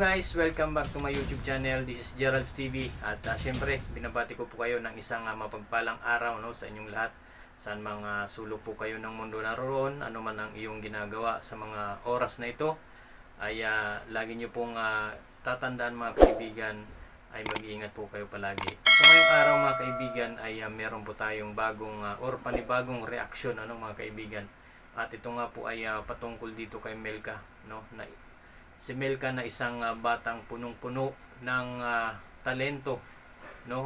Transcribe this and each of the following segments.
guys, welcome back to my YouTube channel. This is Gerald's TV. At syempre, binabati ko po kayo ng isang mapagpalang araw sa inyong lahat. Saan mga sulok po kayo ng mundo naroon, ano man ang iyong ginagawa sa mga oras na ito, ay lagi nyo pong tatandaan mga kaibigan, ay mag-iingat po kayo palagi. So ngayong araw mga kaibigan ay meron po tayong bagong or panibagong reaksyon mga kaibigan. At ito nga po ay patungkol dito kay Melka, si Melka na isang batang punong-puno ng talento,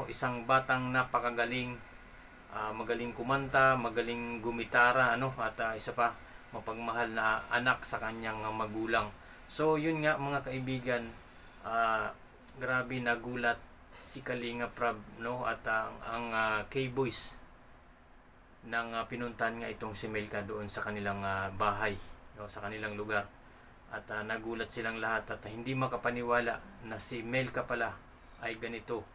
isang batang napakagaling, magaling kumanta, magaling gumitara, at isa pa mapagmahal na anak sa kanyang magulang. So yun nga mga kaibigan, grabe nagulat si Kalinga Prab, at ang K-Boys nang pinuntahan nga itong si Melka doon sa kanilang bahay, sa kanilang lugar. At nagulat silang lahat at hindi makapaniwala na si Melka pala ay ganito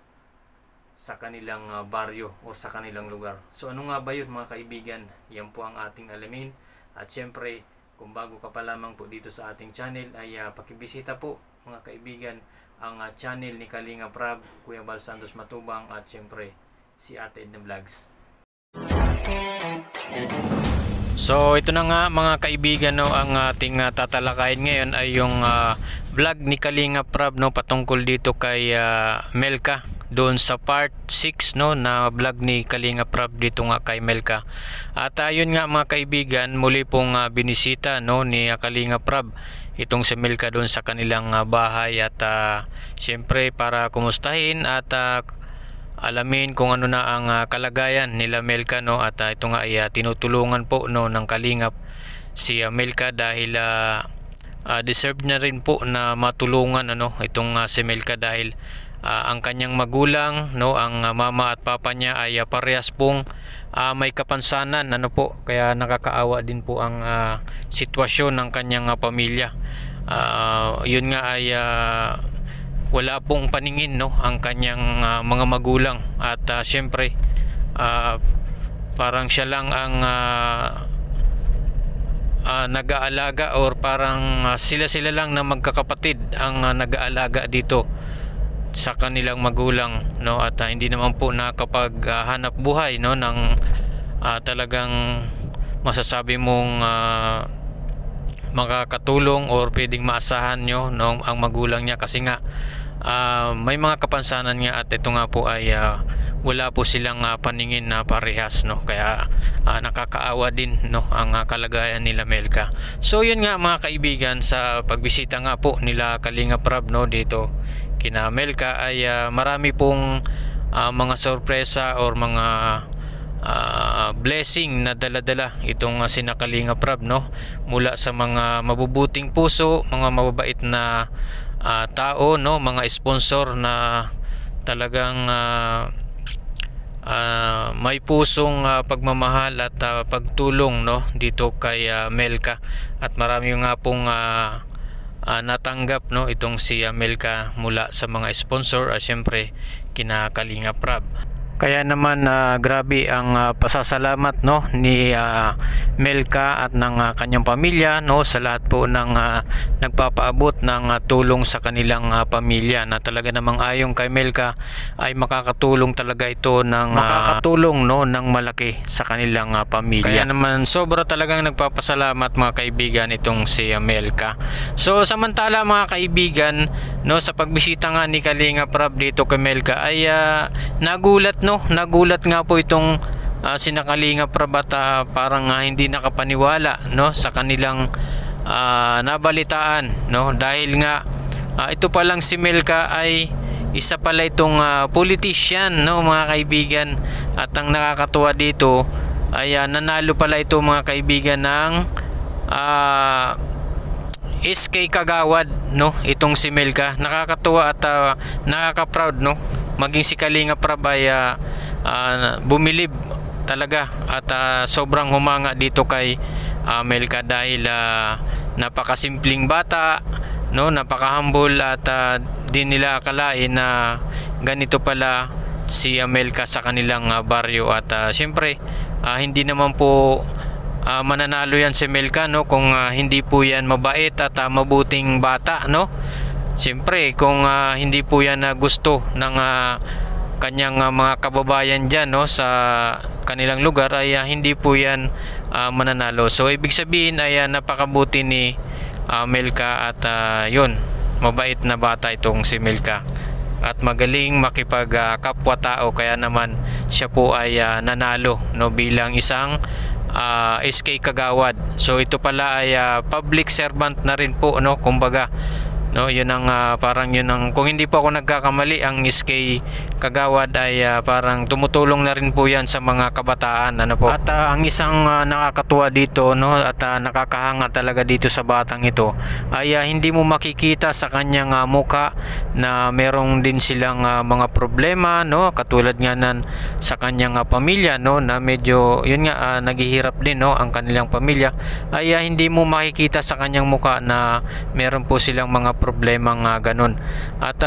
sa kanilang baryo o sa kanilang lugar. So ano nga ba yun mga kaibigan? Yan po ang ating alamin. At syempre, kung bago ka pa lamang po dito sa ating channel ay pakibisita po mga kaibigan ang channel ni Kalinga Prab, Kuya Bal Santos Matubang, at syempre si Ate Edna Vlogs. So ito na nga mga kaibigan, ang ating tatalakayin ngayon ay yung vlog ni Kalinga Prab patungkol dito kay Melka, doon sa part 6 na vlog ni Kalinga Prab dito nga kay Melka. At ayun nga mga kaibigan, muli pong binisita ni Kalinga Prab itong si Melka doon sa kanilang bahay, at syempre para kumustahin at alamin kung ano na ang kalagayan nila Melka, at ito nga ay tinutulungan po ng Kalingap si Melka dahil deserve na rin po na matulungan itong si Melka dahil ang kanyang magulang, ang mama at papa niya ay parehas pong may kapansanan, kaya nakakaawa din po ang sitwasyon ng kanyang pamilya. Yun nga ay wala pong paningin ang kanyang mga magulang, at syempre parang siya lang ang nag-aalaga, or parang sila lang na magkakapatid ang nag-aalaga dito sa kanilang magulang, at hindi naman po nakapaghanap buhay ng talagang masasabi mong makakatulong or pwedeng maasahan ang magulang niya, kasi nga may mga kapansanan nga, at ito nga po ay wala po silang paningin na parehas, kaya nakakaawa din ang kalagayan nila Melka. So yun nga mga kaibigan, sa pagbisita nga po nila Kalinga Prab dito kina Melka ay marami pong mga sorpresa or mga blessing na dala-dala itong sina Kalinga Prab, mula sa mga mabubuting puso, mga mababait na tao, mga sponsor na talagang may pusong pagmamahal at pagtulong dito kay Melka. At marami nga pong natanggap itong si Melka mula sa mga sponsor, syempre kina Kalinga Prab. Kaya naman grabe ang pasasalamat ni Melka at ng kanyang pamilya sa lahat po ng nagpapaabot ng tulong sa kanilang pamilya, na talaga namang ayon kay Melka ay makakatulong talaga ito ng ng malaki sa kanilang pamilya. Kaya naman sobra talagang nagpapasalamat mga kaibigan itong si Melka. So samantala mga kaibigan, sa pagbisita nga ni Kalinga Prab dito kay Melka ay nagulat nga po itong sina Kalinga Prab, at parang hindi nakapaniwala sa kanilang nabalitaan, dahil nga ito palang si Melka ay isa pala itong politician, mga kaibigan. At ang nakakatuwa dito ay nanalo pala ito mga kaibigan ng SK Kagawad, itong si Melka. Nakakatuwa at nakaka-proud, maging si Kalinga Prab ay bumilib talaga at sobrang humanga dito kay Melka dahil napakasimpleng bata, napaka-humble, at di nila akalain na ganito pala si Melka sa kanilang baryo. At syempre hindi naman po mananalo yan si Melka kung hindi po yan mabait at mabuting bata, siyempre kung hindi po yan gusto ng kanyang mga kababayan dyan, no, sa kanilang lugar, ay hindi po yan mananalo. So ibig sabihin ay napakabuti ni Melka at yun, mabait na bata itong si Melka at magaling makipag kapwa-tao, kaya naman siya po ay nanalo, no, bilang isang SK Kagawad. So ito pala ay public servant na rin po, no, kumbaga, no, yun ang parang yun ang, kung hindi po ako nagkakamali, ang SK Kagawad ay parang tumutulong na rin po yan sa mga kabataan, ano po. At ang isang nakakatuwa dito, no, at nakakahanga talaga dito sa batang ito ay hindi mo makikita sa kanyang muka na merong din silang mga problema, no, katulad nga nan sa kanyang pamilya, no, na medyo yun nga naghihirap din, no, ang kanilang pamilya, ay hindi mo makikita sa kanyang muka na meron po silang mga problemang ganun. At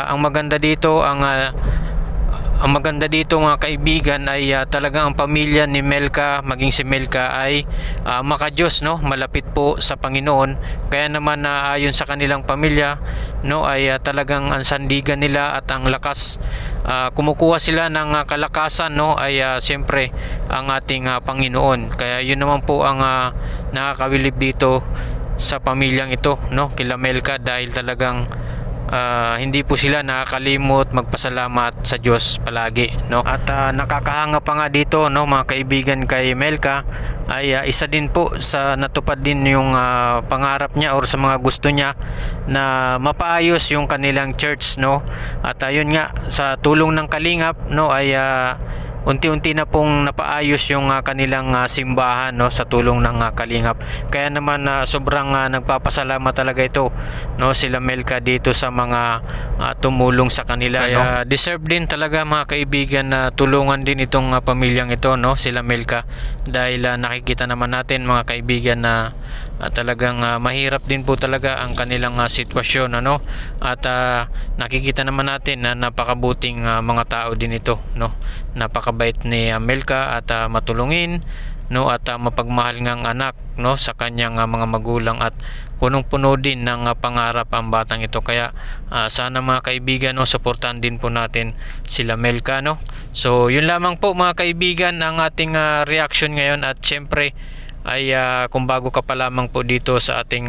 ang maganda dito, ang maganda dito mga kaibigan ay talagang ang pamilya ni Melka, maging si Melka ay makadiyos, no, malapit po sa Panginoon. Kaya naman ayon sa kanilang pamilya, no, ay talagang ang sandigan nila at ang lakas, kumukuha sila ng kalakasan, no, ay siyempre ang ating Panginoon. Kaya yun naman po ang nakakawilib dito sa pamilyang ito, no, kila Melka, dahil talagang hindi po sila nakakalimot magpasalamat sa Diyos palagi, no. At nakakahanga pa nga dito, no, mga kaibigan, kay Melka ay isa din po sa natupad din yung pangarap niya or sa mga gusto niya na mapaayos yung kanilang church, no. At yun nga, sa tulong ng Kalingap, no, ay unti-unti na pong napaayos yung kanilang simbahan, no, sa tulong ng Kalingap. Kaya naman sobrang nagpapasalamat talaga ito, no, sila Melka dito sa mga tumulong sa kanila. Kaya deserve din talaga mga kaibigan na tulungan din itong pamilyang ito, no, sila Melka, dahil nakikita naman natin mga kaibigan na talagang mahirap din po talaga ang kanilang sitwasyon, ano. At nakikita naman natin na napakabuting mga tao din ito, no, napakabait ni Melka at matulungin, no, at mapagmahal ngang anak, no, sa kanyang mga magulang, at punong-puno din ng pangarap ang batang ito. Kaya sana mga kaibigan, no, suportahan din po natin sila Melka, no. So yun lamang po mga kaibigan ang ating reaction ngayon. At syempre ay kung bago ka pa lamang po dito sa ating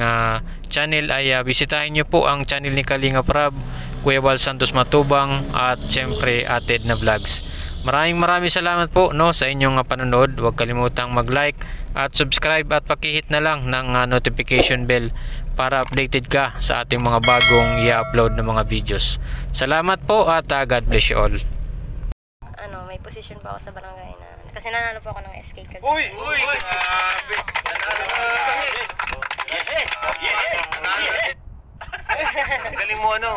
channel, ay bisitahin nyo po ang channel ni Kalingap Rab, Kuya Val Santos Matubang, at syempre Ate Edna Vlogs. Maraming salamat po, no, sa inyong panonood. Huwag kalimutang mag-like at subscribe at pakihit na lang ng notification bell para updated ka sa ating mga bagong i-upload na mga videos. Salamat po at God bless you all. May position pa ako sa barangay na kasi nanalo po ako ng SK Kagawad. Uy! Grabe! Yes! Galing mo, ano?